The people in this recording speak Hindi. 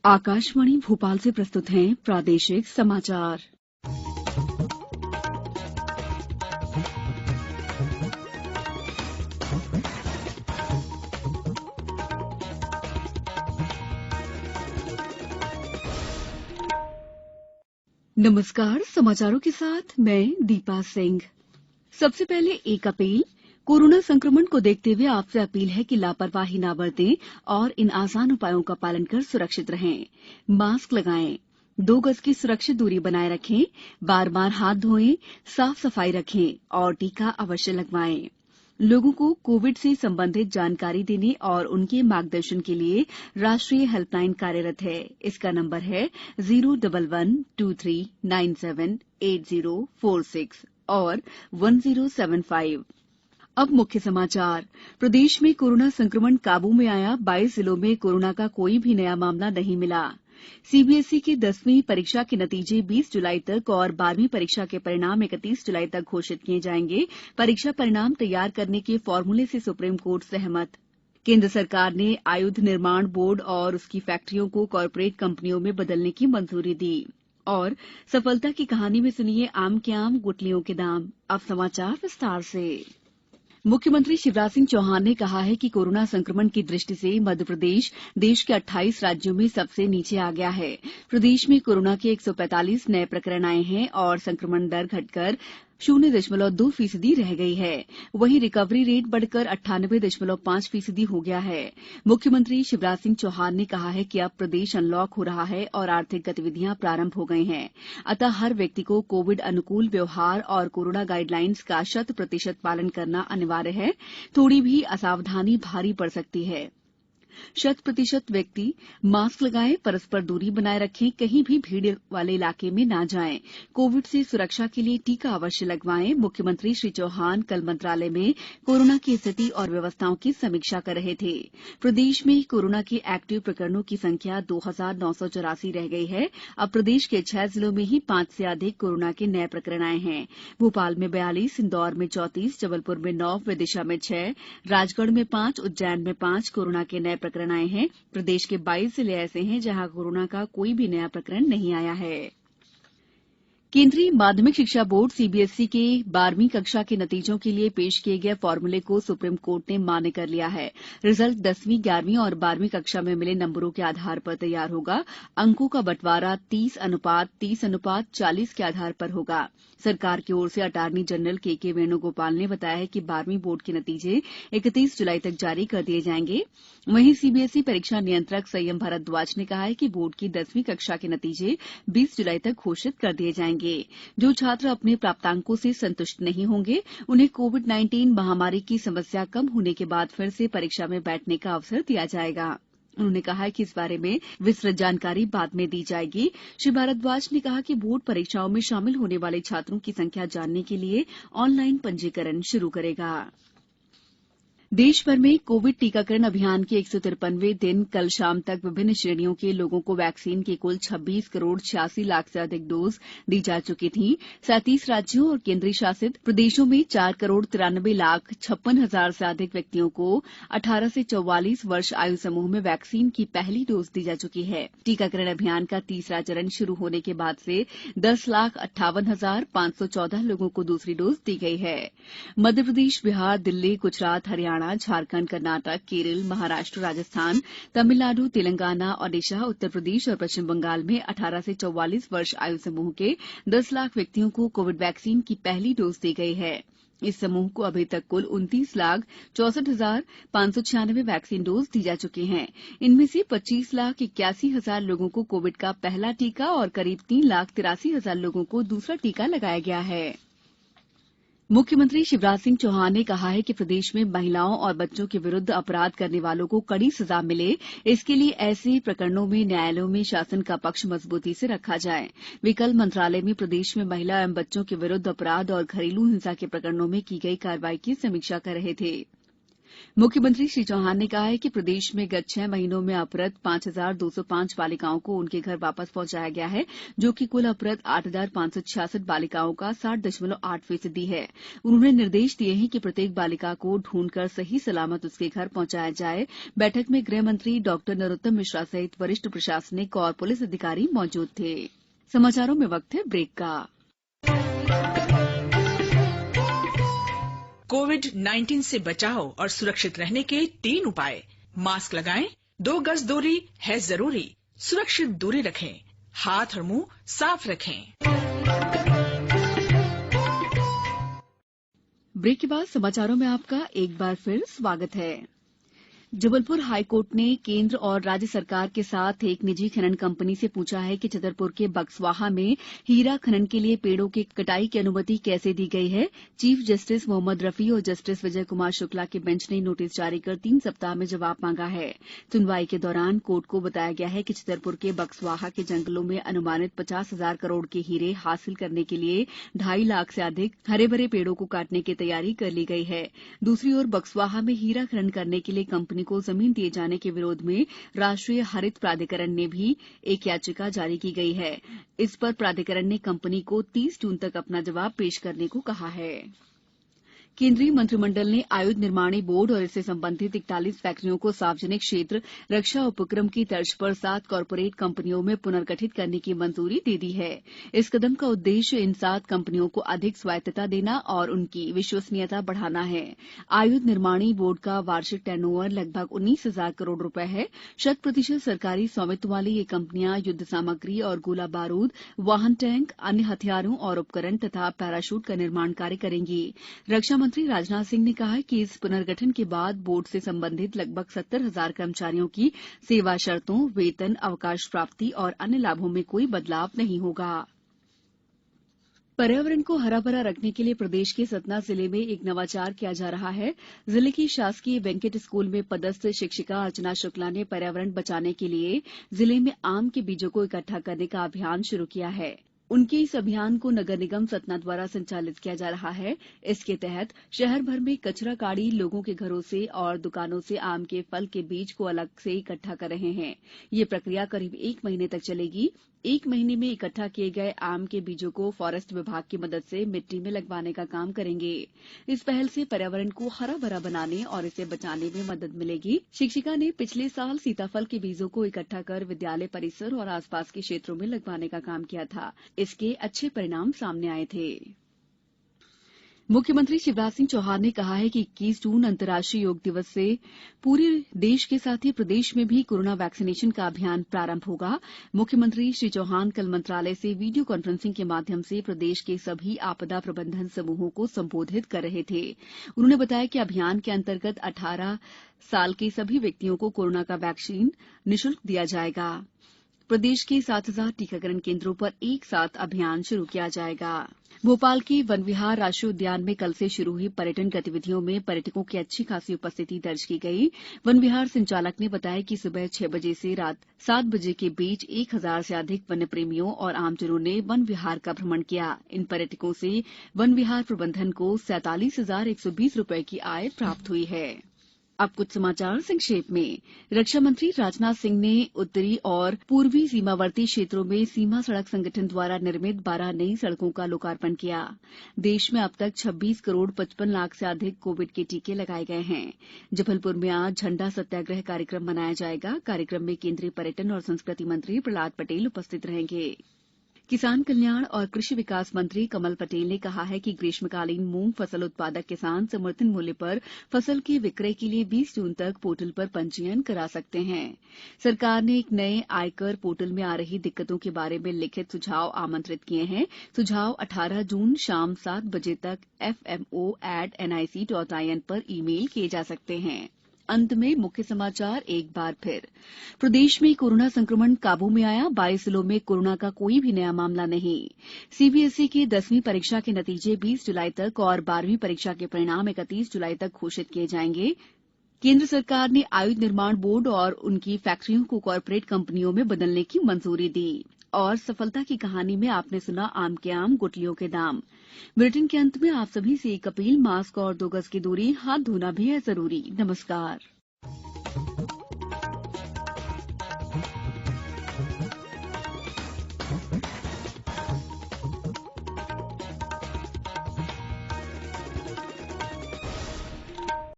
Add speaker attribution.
Speaker 1: आकाशवाणी भोपाल से प्रस्तुत हैं प्रादेशिक समाचार। नमस्कार, समाचारों के साथ मैं दीपा सिंह। सबसे पहले एक अपील। कोरोना संक्रमण को देखते हुए आपसे अपील है कि लापरवाही न बरतें और इन आसान उपायों का पालन कर सुरक्षित रहें। मास्क लगाएं, 2 गज की सुरक्षित दूरी बनाए रखें, बार-बार हाथ धोएं, साफ सफाई रखें और टीका अवश्य लगवाएं। लोगों को कोविड से संबंधित जानकारी देने और उनके मार्गदर्शन के लिए राष्ट्रीय हेल्पलाइन कार्यरत है। इसका नंबर है 01123978046 और 1075। अब मुख्य समाचार। प्रदेश में कोरोना संक्रमण काबू में आया। 22 जिलों में कोरोना का कोई भी नया मामला नहीं मिला। सीबीएसई की 10वीं परीक्षा के नतीजे 20 जुलाई तक और 12वीं परीक्षा के परिणाम 31 जुलाई तक घोषित किए जाएंगे। परीक्षा परिणाम तैयार करने के फॉर्मूले से सुप्रीम कोर्ट सहमत। केंद्र सरकार ने आयुध निर्माण बोर्ड और उसकी फैक्ट्रियों को कॉर्पोरेट कंपनियों में बदलने की मंजूरी दी। और सफलता की कहानी में सुनिए आम के आम गुठलियों के दाम। अब समाचार विस्तार से। मुख्यमंत्री शिवराज सिंह चौहान ने कहा है कि कोरोना संक्रमण की दृष्टि से मध्यप्रदेश देश के 28 राज्यों में सबसे नीचे आ गया है। प्रदेश में कोरोना के 145 नए प्रकरण आए हैं और संक्रमण दर घटकर 0.2% रह गई है। वहीं रिकवरी रेट बढ़कर 98.5% हो गया है। मुख्यमंत्री शिवराज सिंह चौहान ने कहा है कि अब प्रदेश अनलॉक हो रहा है और आर्थिक गतिविधियां प्रारंभ हो गई हैं। अतः हर व्यक्ति को कोविड अनुकूल व्यवहार और कोरोना गाइडलाइंस का 100% पालन करना अनिवार्य है। थोड़ी भी असावधानी भारी पड़ सकती है। 100% व्यक्ति मास्क लगाएं, परस्पर दूरी बनाए रखें, कहीं भी भीड़ वाले इलाके में न जाएं। कोविड से सुरक्षा के लिए टीका अवश्य लगवाएं। मुख्यमंत्री श्री चौहान कल मंत्रालय में कोरोना की स्थिति और व्यवस्थाओं की समीक्षा कर रहे थे। प्रदेश में कोरोना के एक्टिव प्रकरणों की संख्या 2984 रह गई है। अब प्रदेश के 6 जिलों में ही 5 से अधिक कोरोना के नए प्रकरण आए हैं। भोपाल में 42, इंदौर में 34, जबलपुर में 9, विदिशा में 6, राजगढ़ में 5, उज्जैन में 5 कोरोना के नए प्रकरण आए हैं। प्रदेश के 22 जिले ऐसे हैं जहां कोरोना का कोई भी नया प्रकरण नहीं आया है। केंद्रीय माध्यमिक शिक्षा बोर्ड सीबीएसई के 12वीं कक्षा के नतीजों के लिए पेश किए गए फॉर्मूले को सुप्रीम कोर्ट ने मान्य कर लिया है। रिजल्ट 10वीं, 11वीं और 12वीं कक्षा में मिले नंबरों के आधार पर तैयार होगा। अंकों का बंटवारा 30:30:40 के आधार पर होगा। सरकार की ओर से अटॉर्नी जनरल के वेणुगोपाल ने बताया है कि 12वीं बोर्ड के नतीजे 31 जुलाई तक जारी कर दिए जाएंगे। वहीं सीबीएसई परीक्षा नियंत्रक संयम भारद्वाज ने कहा है कि बोर्ड की 10वीं कक्षा के नतीजे 20 जुलाई तक घोषित कर दिए जाएंगे। जो छात्र अपने प्राप्तांकों से संतुष्ट नहीं होंगे उन्हें कोविड-19 महामारी की समस्या कम होने के बाद फिर से परीक्षा में बैठने का अवसर दिया जाएगा। उन्होंने कहा कि इस बारे में विस्तृत जानकारी बाद में दी जाएगी। श्री भारद्वाज ने कहा कि बोर्ड परीक्षाओं में शामिल होने वाले छात्रों की संख्या जानने के लिए ऑनलाइन पंजीकरण शुरू करेगा। देश भर में कोविड टीकाकरण अभियान के 153वें दिन कल शाम तक विभिन्न श्रेणियों के लोगों को वैक्सीन की कुल 26 करोड़ 86 लाख से अधिक डोज दी जा चुकी थी। 37 राज्यों और केंद्रीय शासित प्रदेशों में 4 करोड़ 93 लाख 56 हजार से अधिक व्यक्तियों को 18 से 44 वर्ष आयु समूह में वैक्सीन की पहली डोज दी जा चुकी है। टीकाकरण अभियान का तीसरा चरण शुरू होने के बाद से 10,58,514 लोगों को दूसरी डोज दी गई है। मध्यप्रदेश, बिहार, दिल्ली, गुजरात, हरियाणा, झारखंड, कर्नाटक, केरल, महाराष्ट्र, राजस्थान, तमिलनाडु, तेलंगाना, ओडिशा, उत्तर प्रदेश और पश्चिम बंगाल में 18 से 44 वर्ष आयु समूह के 10 लाख व्यक्तियों को कोविड वैक्सीन की पहली डोज दी गई है। इस समूह को अभी तक कुल 29,64,596 वैक्सीन डोज दी जा चुकी हैं। इनमें से 25,81,000 लोगों को कोविड का पहला टीका और करीब 3,83,000 लोगों को दूसरा टीका लगाया गया है। मुख्यमंत्री शिवराज सिंह चौहान ने कहा है कि प्रदेश में महिलाओं और बच्चों के विरुद्ध अपराध करने वालों को कड़ी सजा मिले, इसके लिए ऐसे प्रकरणों में न्यायालयों में शासन का पक्ष मजबूती से रखा जाए। वे कल मंत्रालय में प्रदेश में महिला एवं बच्चों के विरुद्ध अपराध और घरेलू हिंसा के प्रकरणों में की गई कार्रवाई की समीक्षा कर रहे थे। मुख्यमंत्री श्री चौहान ने कहा है कि प्रदेश में गत 6 महीनों में अपहृत 5,205 बालिकाओं को उनके घर वापस पहुंचाया गया है, जो कि कुल अपहृत 8,566 बालिकाओं का 60.8% है। उन्होंने निर्देश दिए हैं कि प्रत्येक बालिका को ढूंढकर सही सलामत उसके घर पहुंचाया जाए। बैठक में गृह मंत्री डॉ नरोत्तम मिश्रा सहित वरिष्ठ प्रशासनिक और पुलिस अधिकारी मौजूद थे। समाचारों में वक्त है ब्रेक का।
Speaker 2: कोविड-19 से बचाव और सुरक्षित रहने के 3 उपाय। मास्क लगाएं, 2 गज दूरी है जरूरी, सुरक्षित दूरी रखें, हाथ और मुंह साफ रखें।
Speaker 1: ब्रेक के बाद समाचारों में आपका एक बार फिर स्वागत है। जबलपुर हाईकोर्ट ने केंद्र और राज्य सरकार के साथ एक निजी खनन कंपनी से पूछा है कि छतरपुर के बक्सवाहा में हीरा खनन के लिए पेड़ों की कटाई की अनुमति कैसे दी गई है। चीफ जस्टिस मोहम्मद रफी और जस्टिस विजय कुमार शुक्ला के बेंच ने नोटिस जारी कर 3 सप्ताह में जवाब मांगा है। सुनवाई के दौरान कोर्ट को बताया गया है कि छतरपुर के बक्सवाहा के जंगलों में अनुमानित 50,000 करोड़ के हीरे हासिल करने के लिए 2.5 लाख से अधिक हरे भरे पेड़ों को काटने की तैयारी कर ली गई है। दूसरी ओर बक्सवाहा में हीरा खनन करने के लिए कंपनी को जमीन दिए जाने के विरोध में राष्ट्रीय हरित प्राधिकरण ने भी एक याचिका जारी की गई है। इस पर प्राधिकरण ने कंपनी को 30 जून तक अपना जवाब पेश करने को कहा है। केंद्रीय मंत्रिमंडल ने आयुध निर्माणी बोर्ड और इससे संबंधित 41 फैक्ट्रियों को सार्वजनिक क्षेत्र रक्षा उपक्रम की तर्ज पर 7 कॉर्पोरेट कंपनियों में पुनर्गठित करने की मंजूरी दे दी है। इस कदम का उद्देश्य इन 7 कंपनियों को अधिक स्वायत्तता देना और उनकी विश्वसनीयता बढ़ाना है। आयुध निर्माणी बोर्ड का वार्षिक टर्नओवर लगभग 19,000 करोड़ रुपए है। 100% सरकारी स्वामित्व वाली ये कंपनियां युद्ध सामग्री और गोला बारूद, वाहन टैंक, अन्य हथियारों और उपकरण तथा पैराशूट का निर्माण कार्य करेंगी। रक्षा मंत्री राजनाथ सिंह ने कहा कि इस पुनर्गठन के बाद बोर्ड से संबंधित लगभग 70,000 कर्मचारियों की सेवा शर्तों, वेतन, अवकाश प्राप्ति और अन्य लाभों में कोई बदलाव नहीं होगा। पर्यावरण को हरा भरा रखने के लिए प्रदेश के सतना जिले में एक नवाचार किया जा रहा है। जिले की शासकीय वेंकट स्कूल में पदस्थ शिक्षिका अर्चना शुक्ला ने पर्यावरण बचाने के लिए जिले में आम के बीजों को इकट्ठा करने का अभियान शुरू किया है। उनके इस अभियान को नगर निगम सतना द्वारा संचालित किया जा रहा है। इसके तहत शहर भर में कचरा गाड़ी लोगों के घरों से और दुकानों से आम के फल के बीज को अलग से इकट्ठा कर रहे हैं। ये प्रक्रिया करीब 1 महीने तक चलेगी। 1 महीने में इकट्ठा किए गए आम के बीजों को फॉरेस्ट विभाग की मदद से मिट्टी में लगवाने का काम करेंगे। इस पहल से पर्यावरण को हरा भरा बनाने और इसे बचाने में मदद मिलेगी। शिक्षिका ने पिछले साल सीताफल के बीजों को इकट्ठा कर विद्यालय परिसर और आसपास के क्षेत्रों में लगवाने का काम किया था। इसके अच्छे परिणाम सामने आए थे। मुख्यमंत्री शिवराज सिंह चौहान ने कहा है कि 21 जून अंतर्राष्ट्रीय योग दिवस से पूरे देश के साथ ही प्रदेश में भी कोरोना वैक्सीनेशन का अभियान प्रारंभ होगा। मुख्यमंत्री श्री चौहान कल मंत्रालय से वीडियो कॉन्फ्रेंसिंग के माध्यम से प्रदेश के सभी आपदा प्रबंधन समूहों को संबोधित कर रहे थे। उन्होंने बताया कि अभियान के अंतर्गत 18 साल के सभी व्यक्तियों को कोरोना का वैक्सीन निःशुल्क दिया जाएगा। प्रदेश के 7,000 टीकाकरण केंद्रों पर एक साथ अभियान शुरू किया जाएगा। भोपाल के वन विहार राष्ट्रीय उद्यान में कल से शुरू हुई पर्यटन गतिविधियों में पर्यटकों की अच्छी खासी उपस्थिति दर्ज की गई। वन विहार संचालक ने बताया कि सुबह 6 बजे से रात 7 बजे के बीच 1,000 से अधिक वन्य प्रेमियों और आमजनों ने वन विहार का भ्रमण किया। इन पर्यटकों से वन विहार प्रबंधन को 47,120 रुपए की आय प्राप्त हुई है। अब कुछ समाचार संक्षेप में। रक्षा मंत्री राजनाथ सिंह ने उत्तरी और पूर्वी सीमावर्ती क्षेत्रों में सीमा सड़क संगठन द्वारा निर्मित 12 नई सड़कों का लोकार्पण किया। देश में अब तक 26 करोड़ 55 लाख से अधिक कोविड के टीके लगाए गए हैं। जबलपुर में आज झंडा सत्याग्रह कार्यक्रम मनाया जाएगा। कार्यक्रम में केंद्रीय पर्यटन और संस्कृति मंत्री प्रहलाद पटेल उपस्थित रहेंगे। किसान कल्याण और कृषि विकास मंत्री कमल पटेल ने कहा है कि ग्रीष्मकालीन मूंग फसल उत्पादक किसान समर्थन मूल्य पर फसल के विक्रय के लिए 20 जून तक पोर्टल पर पंजीयन करा सकते हैं। सरकार ने एक नए आयकर पोर्टल में आ रही दिक्कतों के बारे में लिखित सुझाव आमंत्रित किए हैं। सुझाव 18 जून शाम 7 बजे तक fmo@nic.in पर ईमेल किए जा सकते हैं। अंत में मुख्य समाचार एक बार फिर। प्रदेश में कोरोना संक्रमण काबू में आया। 22 जिलों में कोरोना का कोई भी नया मामला नहीं। सीबीएसई की 10वीं परीक्षा के नतीजे 20 जुलाई तक और 12वीं परीक्षा के परिणाम 31 जुलाई तक घोषित किए जाएंगे। केंद्र सरकार ने आयुध निर्माण बोर्ड और उनकी फैक्ट्रियों को कॉर्पोरेट कंपनियों में बदलने की मंजूरी दी। और सफलता की कहानी में आपने सुना आम के आम गुठलियों के दाम। बुलेटिन के अंत में आप सभी से एक अपील, मास्क और 2 गज की दूरी, हाथ धोना भी है जरूरी। नमस्कार।